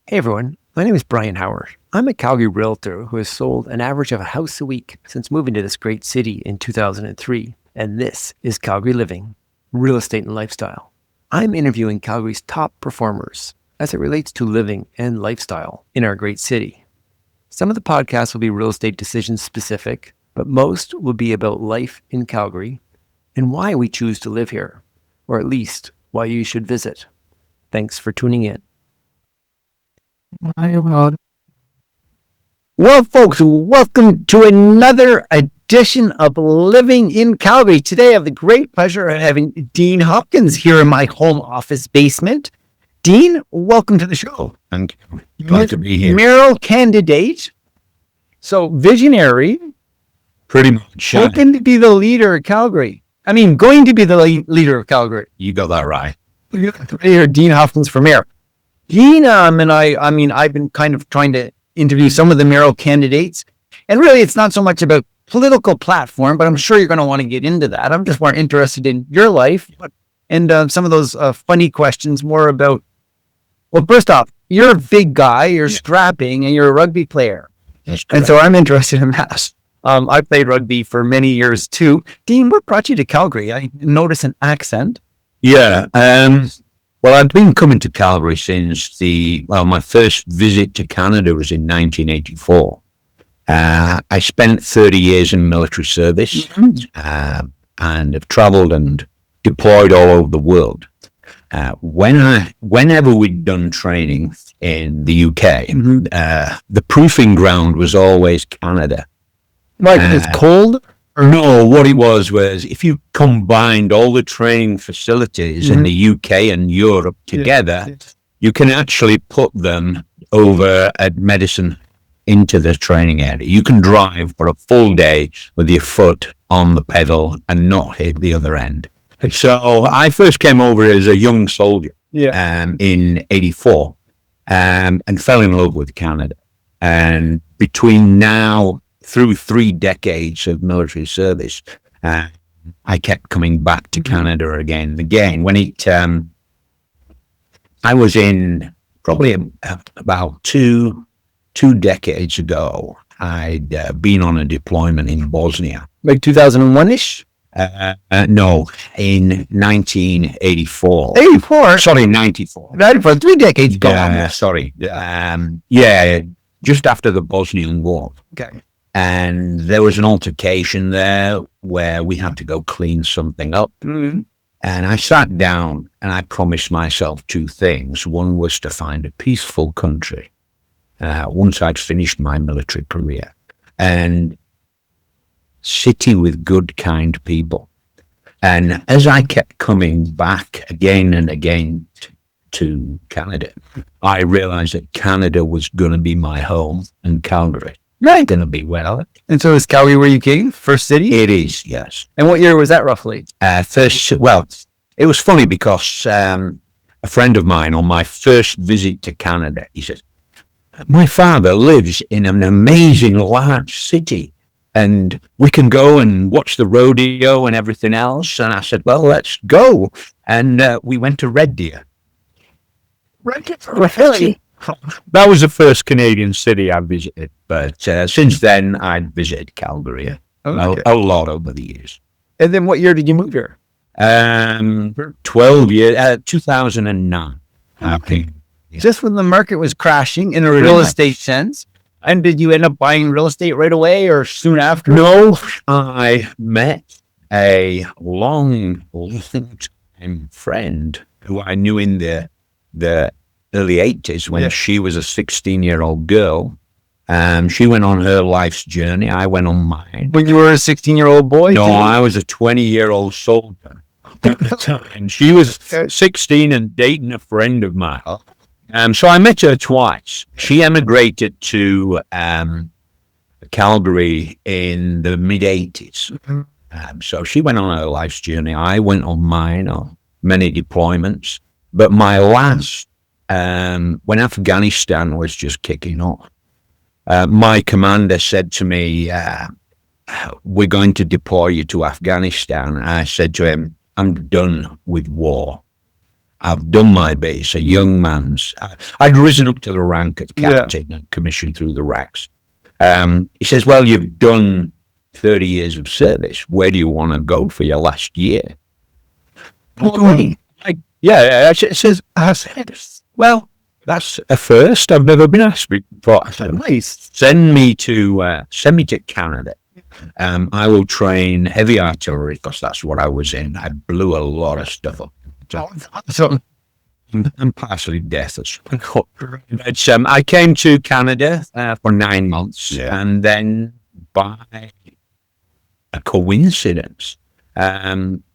Hey everyone, my name is Bryon Howard. I'm a Calgary realtor who has sold an average of a house a week since moving to this great city in 2003. And this is Calgary Living, Real Estate and Lifestyle. I'm interviewing Calgary's top performers as it relates to living and lifestyle in our great city. Some of the podcasts will be real estate decisions specific, but most will be about life in Calgary and why we choose to live here, or at least why you should visit. Thanks for tuning in. Well, folks, welcome to another edition of Living in Calgary. Today, I have the great pleasure of having Dean Hopkins here in my home office basement. Dean, welcome to the show. Thank you. Glad to be here. Mayoral candidate, so visionary, Pretty much. hoping to be the leader of Calgary. Going to be the leader of Calgary. You got that right. Here, Dean Hopkins for mayor. Dean and I've been kind of trying to interview some of the mayoral candidates, and really it's not so much about political platform, but I'm sure you're going to want to get into that. I'm just more interested in your life and some of those funny questions more about, well, first off, you're a big guy, you're strapping, and you're a rugby player. And so I'm interested in that. I played rugby for many years too. Dean, what brought you to Calgary? I notice an accent. Yeah. Well, I've been coming to Calgary since my first visit to Canada was in 1984. I spent 30 years in military service and have traveled and deployed all over the world. Whenever we'd done training in the UK, the proving ground was always Canada. Like it's cold? No, what it was if you combined all the training facilities in the UK and Europe together, you can actually put them over at Medicine into the training area. You can drive for a full day with your foot on the pedal and not hit the other end. So I first came over as a young soldier in 84 and fell in love with Canada. And between now through 3 decades of military service, I kept coming back to Canada again and again. When I was in probably about two decades ago, I'd been on a deployment in Bosnia. Like 2001-ish? No, in 1984. 84? Sorry, 94. 94, 3 decades ago. Sorry. Just after the Bosnian War. Okay. And there was an altercation there where we had to go clean something up. And I sat down and I promised myself 2 things. One was to find a peaceful country once I'd finished my military career, and city with good, kind people. And as I kept coming back again and again to Canada, I realized that Canada was going to be my home and Calgary. Right. Going to be well. And so is Calgary where you came? First city? It is, yes. And what year was that roughly? It was funny because a friend of mine on my first visit to Canada, he said, my father lives in an amazing large city and we can go and watch the rodeo and everything else. And I said, well, let's go. And we went to Red Deer. Really? That was the first Canadian city I visited, but since then I'd visited Calgary a lot over the years. And then what year did you move here? 12 years, 2009. Okay. Just when the market was crashing in a real estate sense. And did you end up buying real estate right away or soon after? No, I met a long time friend who I knew in the early 80s when she was a 16-year-old girl. She went on her life's journey. I went on mine. When you were a 16-year-old boy? No, I was a 20-year-old soldier at the time. She was 16 and dating a friend of mine. So I met her twice. She emigrated to Calgary in the mid-80s. So she went on her life's journey. I went on mine on many deployments. But my last, when Afghanistan was just kicking off, my commander said to me, we're going to deploy you to Afghanistan. I said to him, I'm done with war. I've done my base, a young man's. I'd risen up to the rank of captain and commissioned through the ranks. He says, well, you've done 30 years of service. Where do you want to go for your last year? It says, well, that's a first. I've never been asked before. I said, nice. Send me to Canada. I will train heavy artillery because that's what I was in. I blew a lot of stuff up. So I'm partially deaf. I came to Canada for 9 months, and then by a coincidence,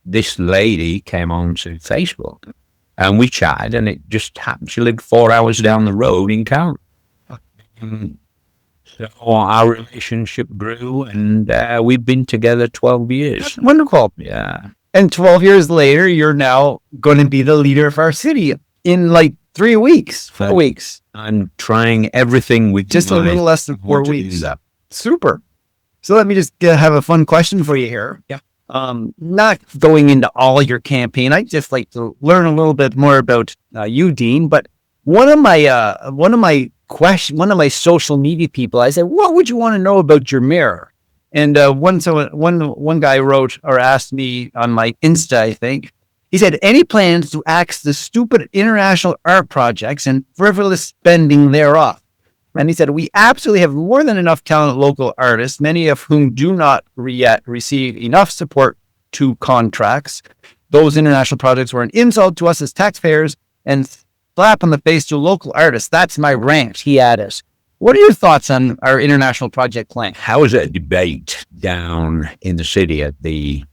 this lady came onto Facebook, and we chatted, and it just happened. She lived 4 hours down the road in Calgary. So our relationship grew, and we've been together 12 years. That's wonderful. Yeah. And 12 years later, you're now going to be the leader of our city in like 3 weeks, 4 weeks. I'm trying everything with just a little less than 4 weeks. Super. So let me just have a fun question for you here. Yeah. Not going into all your campaign. I'd just like to learn a little bit more about you, Dean. But one of my social media people, I said, what would you want to know about your mayor? And one guy wrote or asked me on my Insta, I think, he said, any plans to axe the stupid international art projects and frivolous spending thereof? And he said, we absolutely have more than enough talented local artists, many of whom do not yet receive enough support to contracts. Those international projects were an insult to us as taxpayers and slap on the face to local artists. That's my rant, he added. What are your thoughts on our international project plan? How was a debate down in the city at the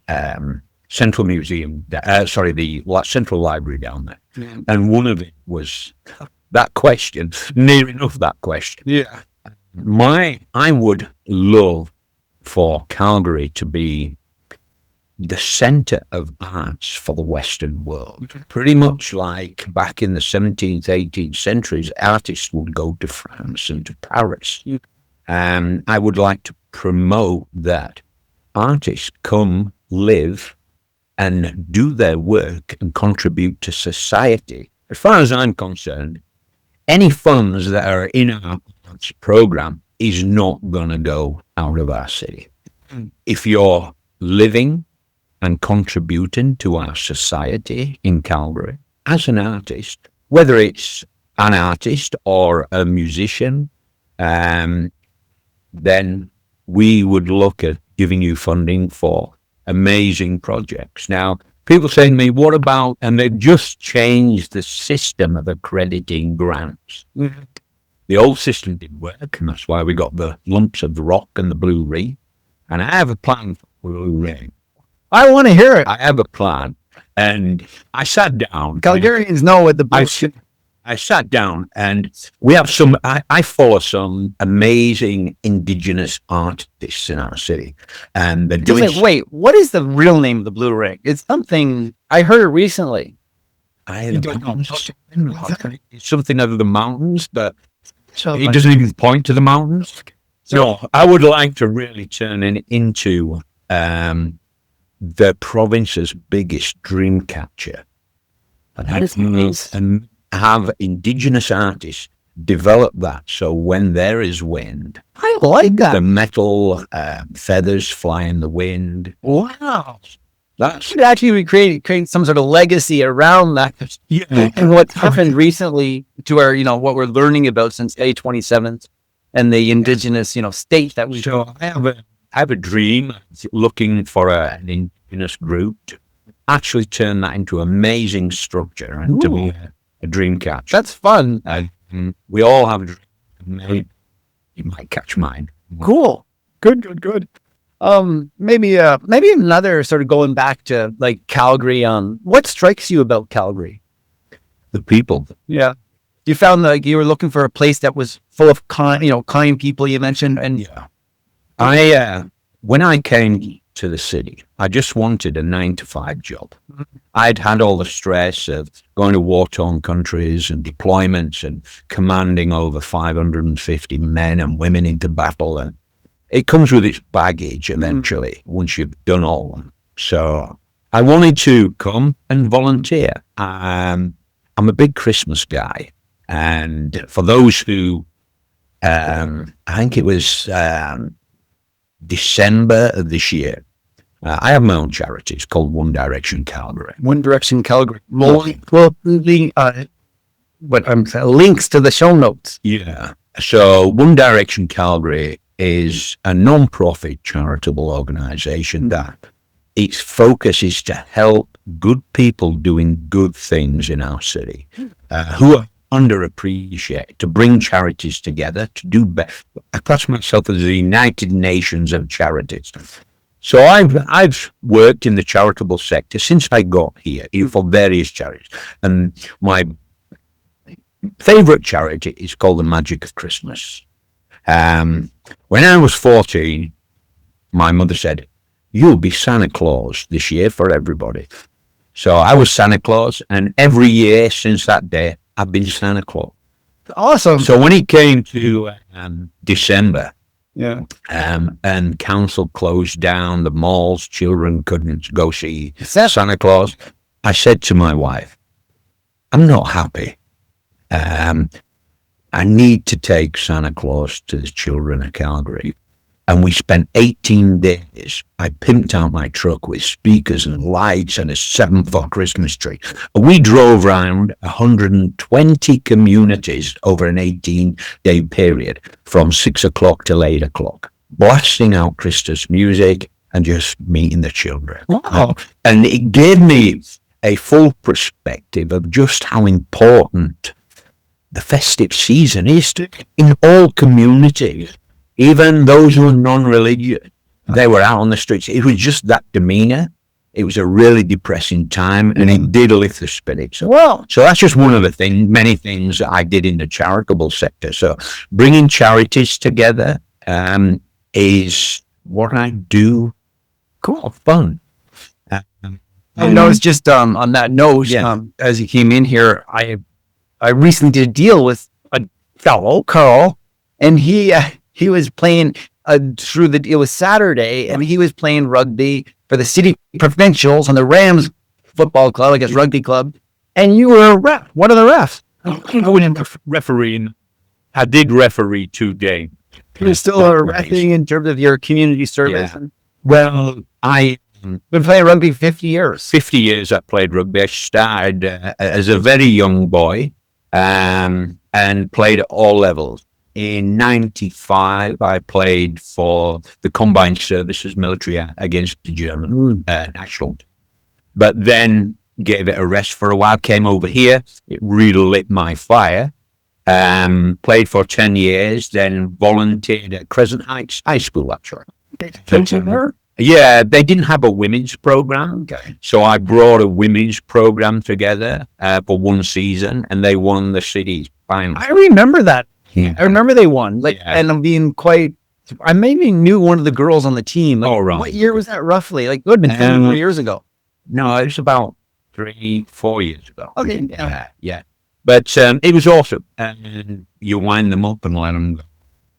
Central Museum, the Central Library down there. Yeah. And one of it was that question, near enough that question. Yeah. I would love for Calgary to be the center of arts for the Western world. Pretty much like back in the 17th, 18th centuries, artists would go to France and to Paris. And I would like to promote that artists come, live, and do their work and contribute to society. As far as I'm concerned, any funds that are in our arts program is not going to go out of our city. If you're living and contributing to our society in Calgary as an artist, whether it's an artist or a musician, then we would look at giving you funding for amazing projects. Now, people say to me, what about, and they've just changed the system of accrediting grants. Mm-hmm. The old system didn't work, and that's why we got the lumps of rock and the Blue Ring. And I have a plan for Blue Ring. I want to hear it. I have a plan. And I sat down. Calgarians know what the bullshit. I sat down, and we have I follow some amazing Indigenous artists in our city. And they're doing... Wait, what is the real name of the Blue Ring? It's something, I heard it recently. It's something out of the mountains, but he doesn't even point to the mountains. So I would like to really turn it into the province's biggest dream catcher, and have Indigenous artists develop that. So when there is wind, I like that. The metal feathers fly in the wind. Wow, that should actually create some sort of legacy around that. Yeah, and what's happened recently to our, what we're learning about since May 27th and the Indigenous, state that we. So I have a dream, looking for an Indigenous group to actually turn that into an amazing structure and to be a dream catcher. That's fun. We all have a dream. Maybe you might catch mine. Cool. Good. Maybe another sort of going back to like Calgary. What strikes you about Calgary? The people. Yeah. You found like you were looking for a place that was full of kind people, you mentioned. And yeah. When I came to the city, I just wanted a 9-to-5 job. I'd had all the stress of going to war-torn countries and deployments and commanding over 550 men and women into battle. And it comes with its baggage eventually once you've done all that. So I wanted to come and volunteer. I'm a big Christmas guy. And for those who, I think it was December of this year, I have my own charity. It's called One Direction Calgary. One Direction Calgary. Well, links to the show notes. Yeah. So One Direction Calgary is a non-profit charitable organization that its focus is to help good people doing good things in our city who are underappreciated, to bring charities together, to do better. I class myself as the United Nations of charities. So I've worked in the charitable sector since I got here for various charities. And my favorite charity is called the Magic of Christmas. When I was 14, my mother said, "You'll be Santa Claus this year for everybody." So I was Santa Claus, and every year since that day, I've been Santa Claus. Awesome. So when it came to December, Yeah. And council closed down the malls, children couldn't go see Santa Claus, I said to my wife, "I'm not happy. I need to take Santa Claus to the children of Calgary." And we spent 18 days. I pimped out my truck with speakers and lights and a 7-foot Christmas tree. We drove around 120 communities over an 18-day period from 6 o'clock till 8 o'clock, blasting out Christmas music and just meeting the children. Wow. And it gave me a full perspective of just how important the festive season is in all communities. Even those who are non-religious, they were out on the streets. It was just that demeanor. It was a really depressing time, and it did lift the spirits. So that's just one of the many things that I did in the charitable sector. So bringing charities together is what I do. Cool, fun. I noticed just on that note, as you came in here, I recently did a deal with a fellow, Carl, and he was playing it was Saturday, and he was playing rugby for the city provincials on the Rams football club, I guess rugby club, and you were a ref, one of the refs. I wasn't refereeing. I did referee 2 games. You're still a referee in terms of your community service. Yeah. Well, I've been playing rugby 50 years. 50 years I played rugby. I started as a very young boy and played at all levels. In 95, I played for the Combined Services military against the German national. But then gave it a rest for a while, came over here. It really lit my fire. Played for 10 years, then volunteered at Crescent Heights High School, actually. Yeah, they didn't have a women's program. Okay. So I brought a women's program together for one season, and they won the city final. I remember that. Yeah. I remember they won. And I'm being I maybe knew one of the girls on the team. Right. What year was that roughly? It would have been 3 years ago. No, it was about 3-4 years ago. Okay. Yeah. But it was awesome. And you wind them up and let them go.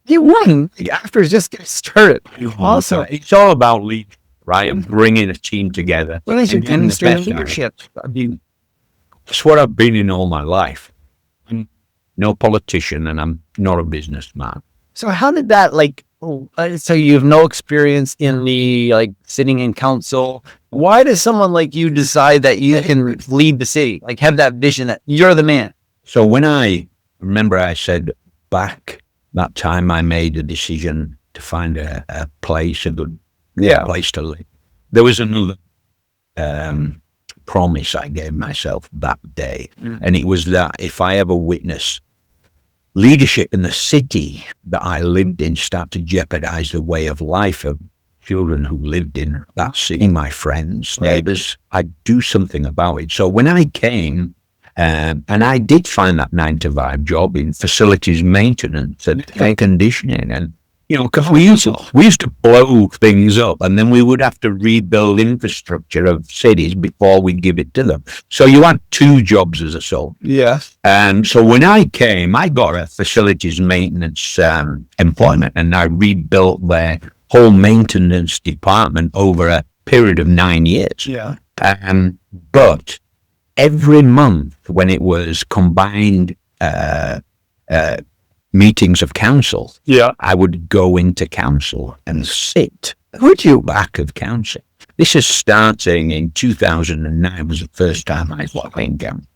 You won. The actors just get started. Awesome. It's all about leadership, right? And bringing a team together. Well, you demonstrate leadership. That's what I've been in all my life. I'm no politician, and I'm not a businessman. So how did that, so you have no experience in the, sitting in council. Why does someone like you decide that you can lead the city? Have that vision that you're the man? So when I said back that time I made a decision to find a place, a good place to live. There was another promise I gave myself that day. And it was that if I ever witness leadership in the city that I lived in start to jeopardize the way of life of children who lived in that city, my friends, neighbors, I'd do something about it. So when I came, and I did find that 9-to-5 job in facilities maintenance and air conditioning, and because we used to blow things up, and then we would have to rebuild infrastructure of cities before we give it to them. So you had 2 jobs as a soldier. Yes. And so when I came, I got a facilities maintenance employment, and I rebuilt their whole maintenance department over a period of 9 years. Yeah. But every month when it was combined meetings of council, I would go into council and sit back of council. This is starting in 2009 was the first time I went down.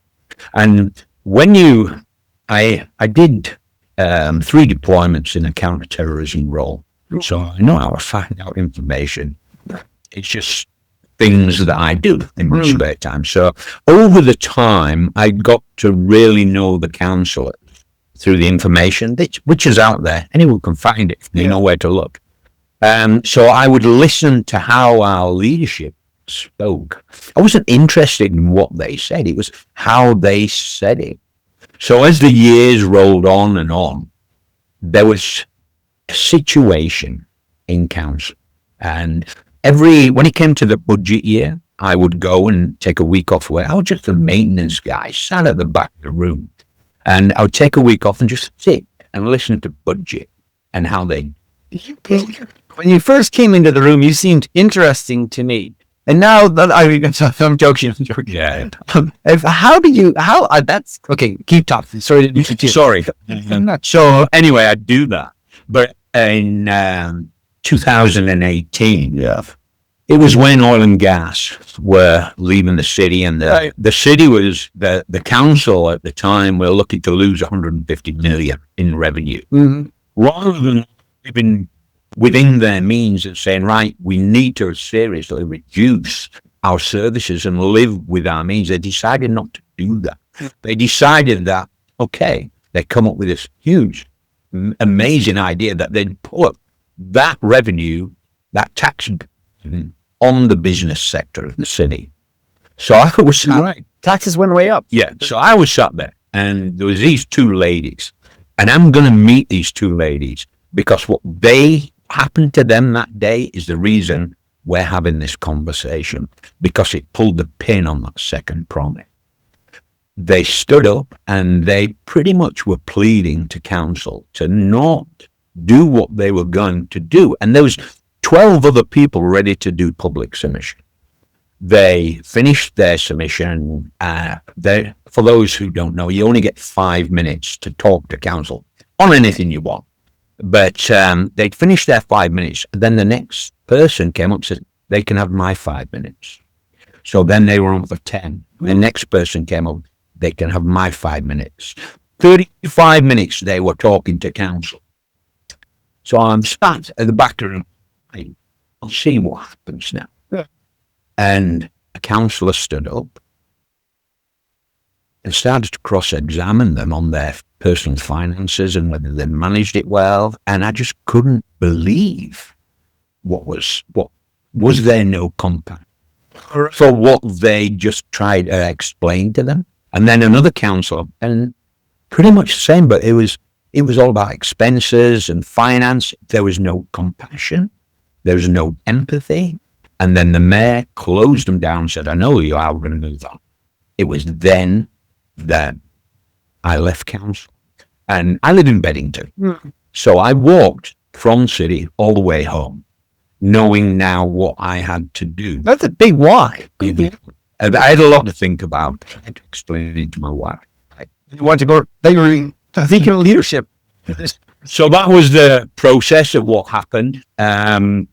And when I did 3 deployments in a counter-terrorism role. So I know how to find out information. It's just things that I do in my spare time. So over the time, I got to really know the council through the information, which is out there. Anyone can find it. They know where to look. So I would listen to how our leadership spoke. I wasn't interested in what they said. It was how they said it. So as the years rolled on, there was a situation in council. And when it came to the budget year, I would go and take a week off where I was just a maintenance guy, sat at the back of the room. And I would take a week off and just sit and listen to budget and how they... When you first came into the room, you seemed interesting to me. And now that I'm joking. Yeah. That's okay. Keep talking. Sorry. I'm not sure. Anyway, I do that. But in 2018, it was when oil and gas were leaving the city, and the city was the council at the time were looking to lose 150 million in revenue, rather than living within their means and saying, right, we need to seriously reduce our services and live with our means. They decided not to do that. They decided that, okay, they come up with this huge, amazing idea that they'd put that revenue, that tax on the business sector of the city. So I was taxes went way up. Yeah. So I was sat there, and there was these 2 ladies, and I'm going to meet these 2 ladies because what they happened to them that day is the reason we're having this conversation, because it pulled the pin on that second promise. They stood up and they pretty much were pleading to council to not do what they were going to do. And there was 12 other people ready to do public submission. They finished their submission. For those who don't know, you only get 5 minutes to talk to council on anything you want. But they'd finished their 5 minutes. And then the next person came up and said, they can have my 5 minutes. So then they were on for 10. The next person came up, they can have my 5 minutes. 35 minutes they were talking to council. So I'm sat at the back of the room. I'll see what happens now. Yeah. And a councillor stood up and started to cross-examine them on their personal finances and whether they managed it well. And I just couldn't believe what was there no compact for what they just tried to explain to them. And then another councillor, and pretty much the same, but it was all about expenses and finance. There was no compassion. There was no empathy. And then the mayor closed them down and said, I know you are going to move on. It was then that I left council. And I live in Beddington. So I walked from city all the way home, knowing now what I had to do. That's a big walk. I had a lot to think about. I had to explain it to my wife. You want to go, they were thinking of leadership. So that was the process of what happened. And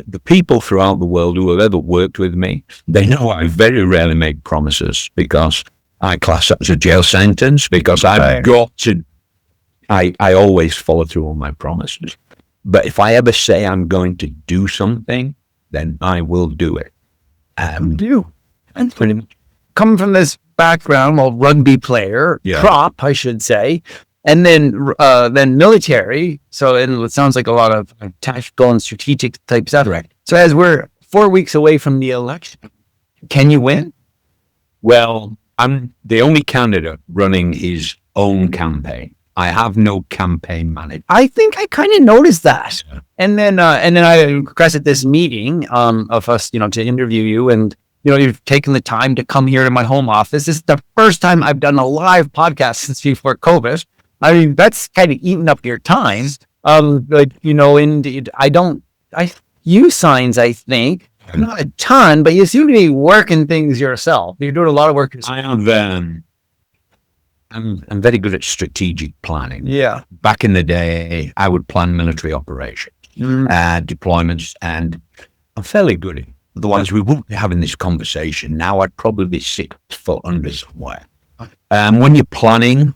the people throughout the world who have ever worked with me, they know I very rarely make promises, because I class that as a jail sentence, because I've got to, I always follow through on my promises. But if I ever say I'm going to do something, then I will do it. And pretty much coming from this background, rugby player, prop, I should say, and then military. So it sounds like a lot of tactical and strategic type stuff. Correct. So as we're 4 weeks away from the election, can you win? Well, I'm the only candidate running his own campaign. I have no campaign manager. I think I kind of noticed that. Yeah. And then I requested this meeting of us, to interview you, and you've taken the time to come here to my home office. This is the first time I've done a live podcast since before COVID. I mean, that's kind of eaten up your time. Indeed, I use signs, I think. Not a ton, but you seem to be working things yourself. You're doing a lot of work yourself. I have. I'm very good at strategic planning. Yeah. Back in the day, I would plan military operations, deployments, and I'm fairly good at it. Otherwise, we wouldn't be having this conversation. Now I'd probably be 6 foot under somewhere. When you're planning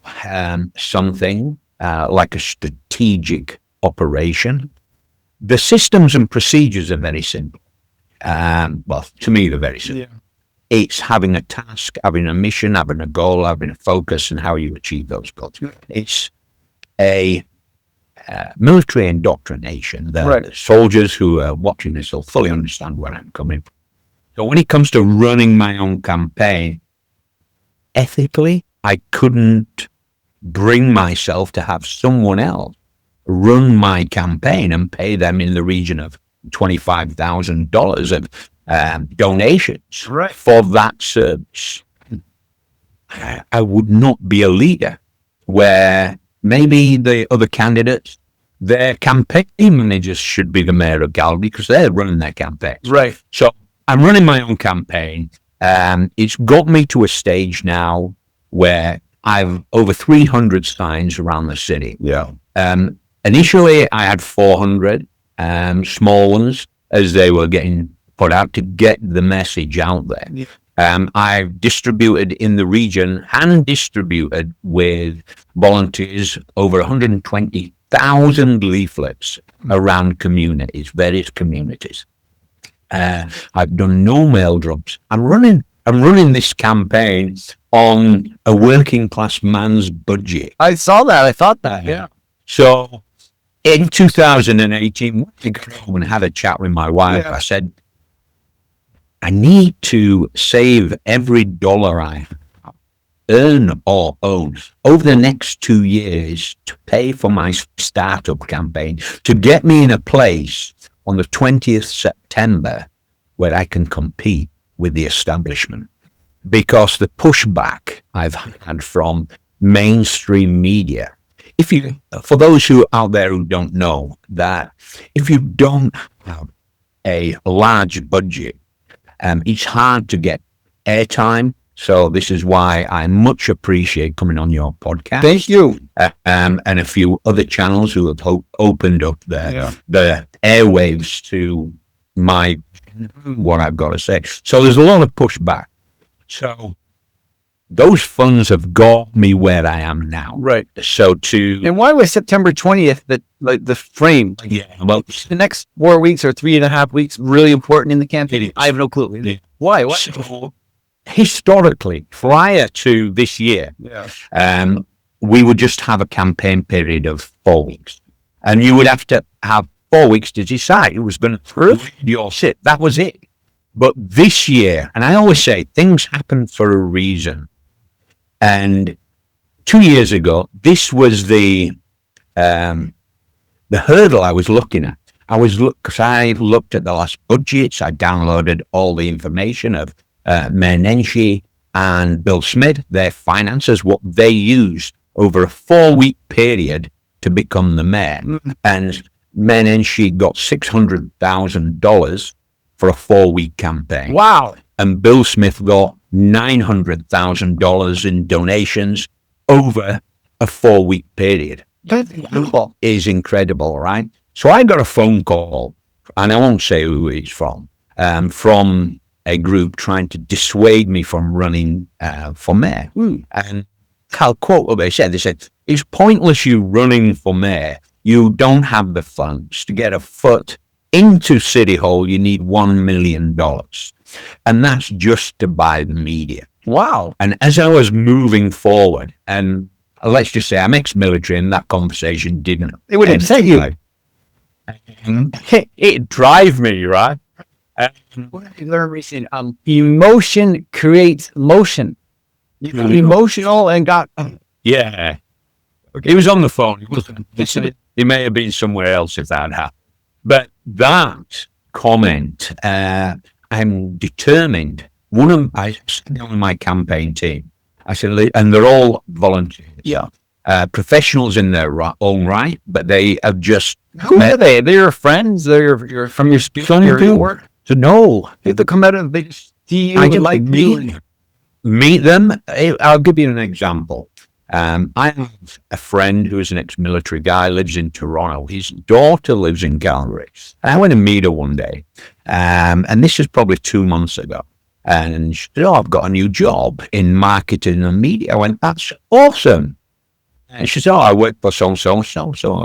something like a strategic operation, the systems and procedures are very simple. Well, to me, they're very simple. Yeah. It's having a task, having a mission, having a goal, having a focus, and how you achieve those goals. It's a military indoctrination. The soldiers who are watching this will fully understand where I'm coming from. So when it comes to running my own campaign, ethically, I couldn't bring myself to have someone else run my campaign and pay them in the region of $25,000 of donations for that service. I would not be a leader where maybe the other candidates, their campaign managers should be the mayor of Calgary because they're running their campaigns. Right. So I'm running my own campaign. It's got me to a stage now where I've over 300 signs around the city. Yeah. Initially, I had 400 small ones as they were getting put out to get the message out there. Yeah. I've distributed in the region and distributed with volunteers over 120,000 leaflets around communities, various communities. I've done no mail drops. I'm running this campaign on a working class man's budget. I saw that. I thought that. Yeah. So in 2018, when I got home and had a chat with my wife, I said, I need to save every dollar I earn or own over the next 2 years to pay for my startup campaign, to get me in a place on the 20th September where I can compete with the establishment. Because the pushback I've had from mainstream media, for those who out there who don't know, that if you don't have a large budget, it's hard to get airtime. So this is why I much appreciate coming on your podcast. Thank you. And a few other channels who have opened up the airwaves to what I've got to say. So there's a lot of pushback. So those funds have got me where I am now. Right. So and why was September 20th the frame? Well, the next 4 weeks or 3.5 weeks really important in the campaign? I have no clue. Yeah. Why? So, historically, prior to this year, we would just have a campaign period of 4 weeks, and you would have to have 4 weeks to decide who was going to your sit. That was it. But this year, and I always say things happen for a reason. And 2 years ago, this was the hurdle I was looking at. Because I looked at the last budgets. I downloaded all the information of Mayor Nenshi and Bill Smith, their finances, what they used over a 4-week period to become the mayor. And Mayor Nenshi got $600,000 for a 4-week campaign. Wow. And Bill Smith got $900,000 in donations over a 4-week period. That's incredible. Is incredible, right? So I got a phone call, and I won't say who it's from a group trying to dissuade me from running for mayor. And I'll quote what they said. They said, it's pointless you running for mayor. You don't have the funds to get a foot into City Hall. You need $1 million. And that's just to buy the media. Wow. And as I was moving forward, and let's just say I'm ex-military, and that conversation didn't. It would upset you. It drive me, right? What did I learn recently? Emotion creates motion. Emotional and got. Yeah. Okay. He was on the phone. He wasn't. He may have been somewhere else if that happened. But that comment, I'm determined. I said on my campaign team, I said, and they're all volunteers. Yeah. Professionals in their own right, but they have just. Who are they? They're your friends. They're from your work. So no, You have to come out and they just see you I and just like meet them. I'll give you an example. I have a friend who is an ex-military guy, lives in Toronto. His daughter lives in Calgary. I went to meet her one day, and this is probably 2 months ago. And she said, "Oh, I've got a new job in marketing and media." I went, "That's awesome." And she said, "Oh, I work for so.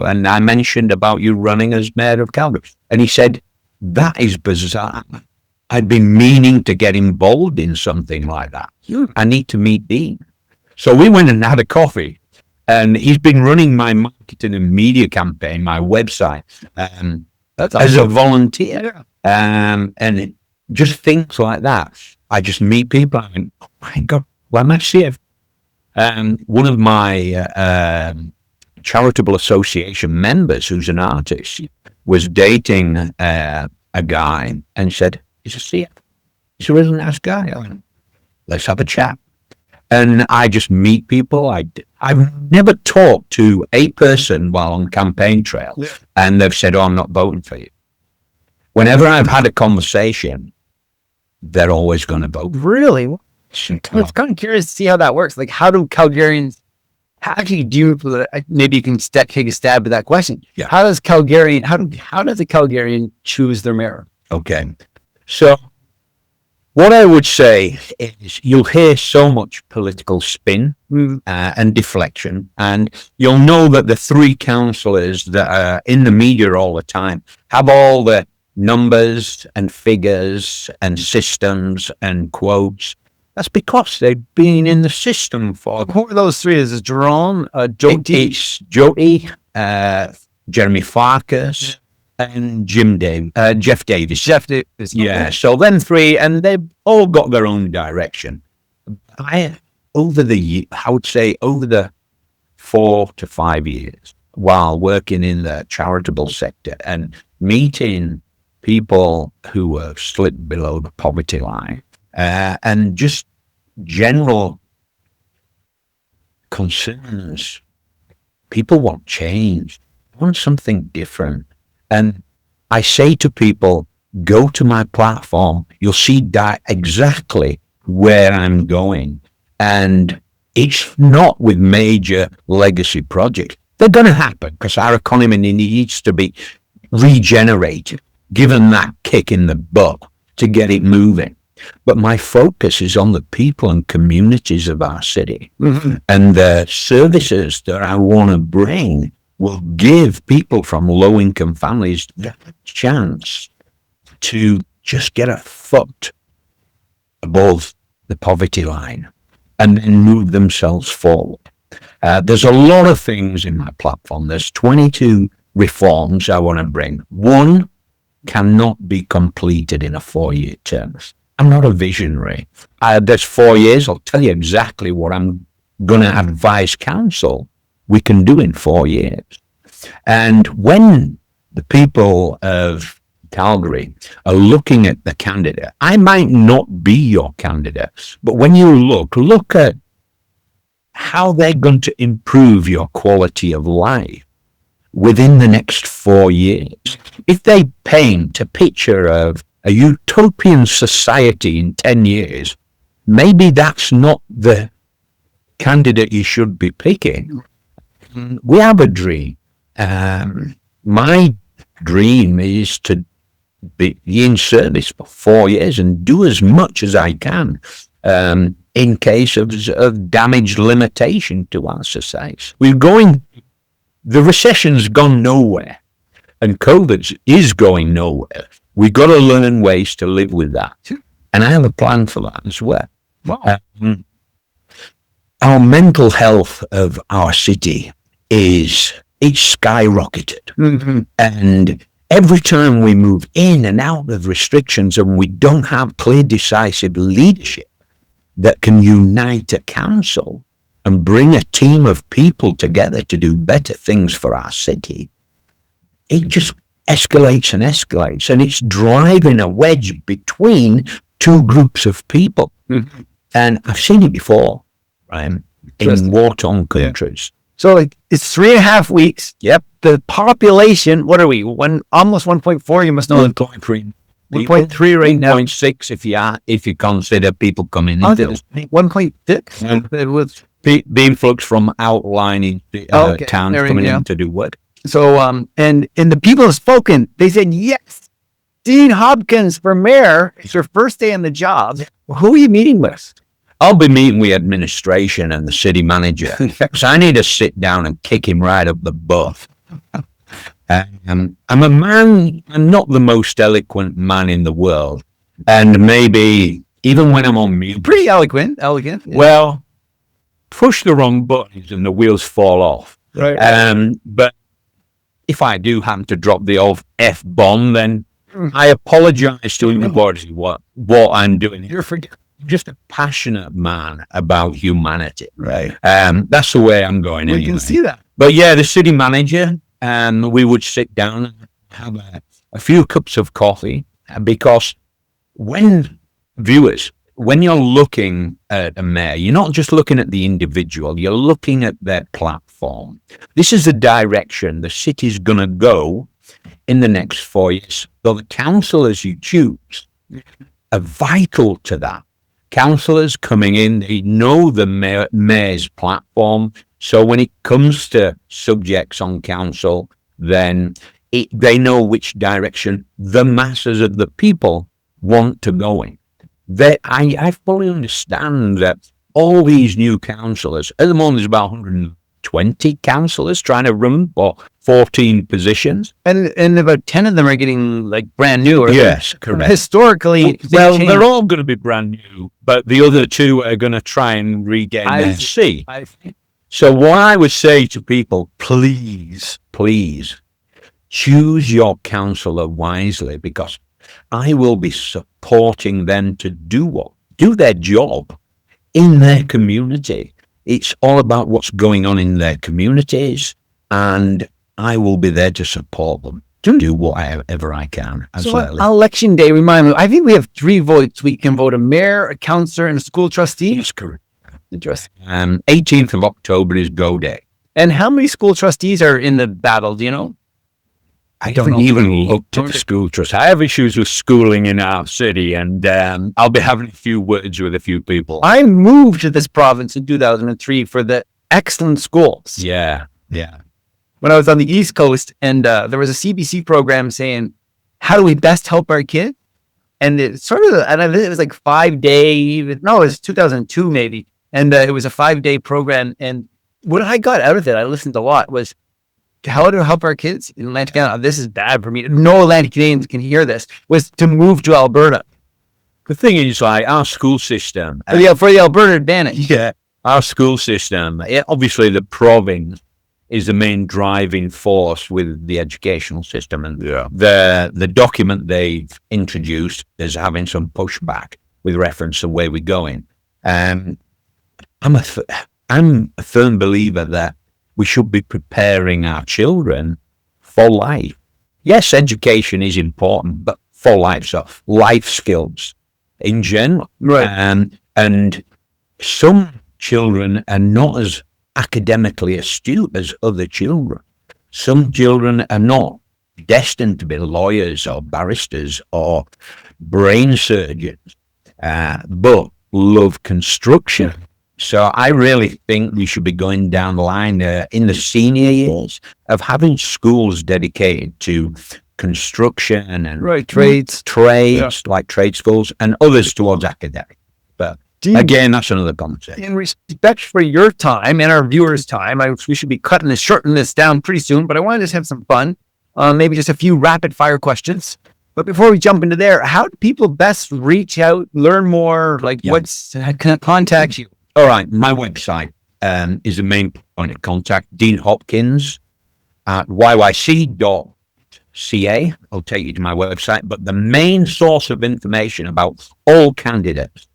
And I mentioned about you running as mayor of Calgary. And he said, "That is bizarre. I'd been meaning to get involved in something like that. I need to meet Dean." So we went and had a coffee, and he's been running my marketing and media campaign, my website, as a volunteer. And just things like that. I just meet people. I went, "Oh my God, why am I here?" One of my charitable association members, who's an artist, was dating a guy and said, "He's a CF. He's a really nice guy." I went, "Let's have a chat." And I just meet people. I've never talked to a person while on campaign trail, and they've said, "Oh, I'm not voting for you." Whenever I've had a conversation, they're always going to vote. Really? I'm kind of curious to see how that works. Like, how do Calgarians, how actually do you, maybe you can take a stab at that question. Yeah. How does a Calgarian choose their mayor? Okay. So what I would say is you'll hear so much political spin and deflection, and you'll know that the three councillors that are in the media all the time have all the numbers and figures and systems and quotes. That's because they've been in the system for... Who are those three? Is it Jerome, Jody? It's Jody, Jeremy Farkas, and Jeff Davis. Jeff Davis. Yeah, so them three, and they've all got their own direction. I would say over the 4 to 5 years, while working in the charitable sector and meeting people who were slipped below the poverty line, and just general concerns. People want change, want something different. And I say to people, go to my platform. You'll see that exactly where I'm going. And it's not with major legacy projects. They're going to happen because our economy needs to be regenerated, given that kick in the butt to get it moving. But my focus is on the people and communities of our city. And the services that I want to bring will give people from low-income families the chance to just get a foot above the poverty line and then move themselves forward. There's a lot of things in my platform. There's 22 reforms I want to bring. One cannot be completed in a 4-year term. I'm not a visionary. There's 4 years. I'll tell you exactly what I'm going to advise council we can do in 4 years. And when the people of Calgary are looking at the candidate, I might not be your candidate, but when you look at how they're going to improve your quality of life within the next 4 years. If they paint a picture of a utopian society in 10 years, maybe that's not the candidate you should be picking. We have a dream. My dream is to be in service for 4 years and do as much as I can in case of damage limitation to our society. The recession's gone nowhere, and COVID is going nowhere. We've got to learn ways to live with that. And I have a plan for that as well. Wow. Our mental health of our city it's skyrocketed. And every time we move in and out of restrictions and we don't have clear, decisive leadership that can unite a council and bring a team of people together to do better things for our city, it just escalates and escalates, and it's driving a wedge between two groups of people. And I've seen it before, right, in war-torn countries. So it's 3.5 weeks. Yep. The population, what are we? Almost 1.4. You must know. 1.3. 1.3 right now. 1.6 if you consider people coming Oh, into this. 1.6. It was The influx from outlining towns There we coming go. in to do work. So and the people have spoken. They said yes. Dean Hopkins for mayor. It's your first day on the job. Who are you meeting with? I'll be meeting with administration and the city manager. So I need to sit down and kick him right up the butt. I'm a man, I'm not the most eloquent man in the world. And maybe even when I'm on mute, Pretty eloquent. Yeah. well, push the wrong buttons and the wheels fall off. Right. But if I do happen to drop the old F-bomb, then I apologize to everybody what I'm doing. You're forgetting. I'm just a passionate man about humanity. Right. That's the way I'm going. We Anyway. can see that. But yeah, the city manager, we would sit down and have a few cups of coffee, because when you're looking at a mayor, you're not just looking at the individual, you're looking at their platform. This is the direction the city's going to go in the next 4 years. So the councillors you choose are vital to that. Councillors coming in, they know the mayor's platform. So when it comes to subjects on council, then they know which direction the masses of the people want to go in. I fully understand that all these new councillors, at the moment there's about 120 councillors trying to run for 14 positions. And about 10 of them are getting like brand new. Or Yes, correct. Historically, They're all going to be brand new, but the other two are going to try and regain their seat. So what I would say to people, please choose your councillor wisely, because I will be supporting them to do their job in their community. It's all about what's going on in their communities, and I will be there to support them to do whatever I can. Absolutely. So election day, remind me, I think we have 3 votes. We can vote a mayor, a councillor, and a school trustee. That's correct. Interesting. 18th of October is go day. And how many school trustees are in the battle? Do you know? I haven't even looked at the school trust. I have issues with schooling in our city, and I'll be having a few words with a few people. I moved to this province in 2003 for the excellent schools. Yeah. When I was on the East Coast, and there was a CBC program saying, how do we best help our kids? And it sort of, and it was like 5-day, it was 2002 maybe. And it was a 5-day program. And what I got out of it, I listened a lot, was how to help our kids in Atlantic Canada. This is bad for me. No Atlantic Canadians can hear this, was to move to Alberta. The thing is, like, our school system. For the Alberta advantage. Yeah. Our school system, obviously the province is the main driving force with the educational system. And the document they've introduced is having some pushback with reference to where we're going. I'm a firm believer that we should be preparing our children for life. Yes, education is important, but for life, so life skills in general. Right. And some children are not as academically astute as other children. Some children are not destined to be lawyers or barristers or brain surgeons, but love construction. So I really think we should be going down the line in the senior years of having schools dedicated to construction and trades, like trade schools, and others towards academic. But again, that's another conversation. In respect for your time and our viewers' time, we should be shortening this down pretty soon, but I want to just have some fun. Maybe just a few rapid fire questions. But before we jump into there, how do people best reach out, learn more, can I contact you? All right, my website is the main point of contact, Dean Hopkins at yyc.ca. I'll take you to my website, but the main source of information about all candidates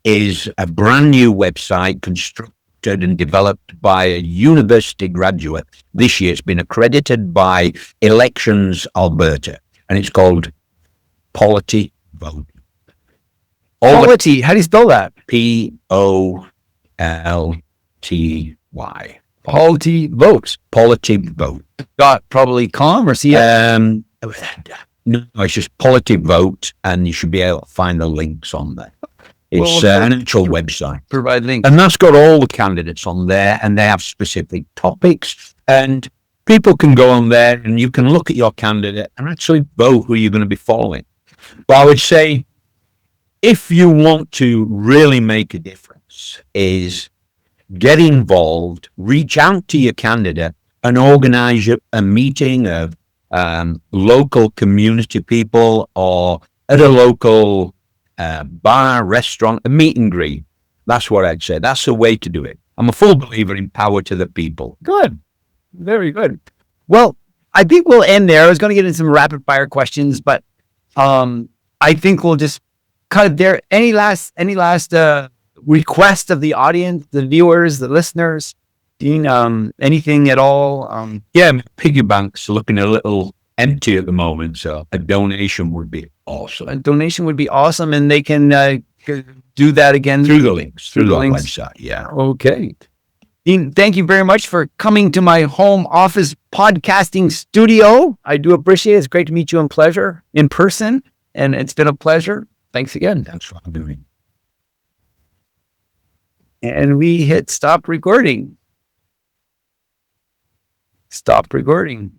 is a brand new website constructed and developed by a university graduate. This year it's been accredited by Elections Alberta, and it's called Polity Vote. Polity, how do you spell that? Polty. Polity Vote. Polity Vote. Probably com or see it? No, it's just Politic Vote, and you should be able to find the links on there. It's an actual website. Provide links. And that's got all the candidates on there, and they have specific topics. And people can go on there and you can look at your candidate and actually vote who you're going to be following. But I would say, if you want to really make a difference, is get involved, reach out to your candidate and organize a meeting of local community people, or at a local bar, restaurant, a meet and greet. That's what I'd say. That's the way to do it. I'm a full believer in power to the people. Good. Very good. Well, I think we'll end there. I was going to get into some rapid fire questions, but I think we'll just cut it there. Any last request of the audience, the viewers, the listeners? Dean, anything at all? Yeah, my piggy bank's looking a little empty at the moment, so a donation would be awesome. A donation would be awesome, and they can do that again through the links, through the links. website. Yeah. Okay. Dean, thank you very much for coming to my home office podcasting studio. I do appreciate it. It's great to meet you in person, and it's been a pleasure. Thanks again. Thanks for having me. And we hit stop recording. Stop recording.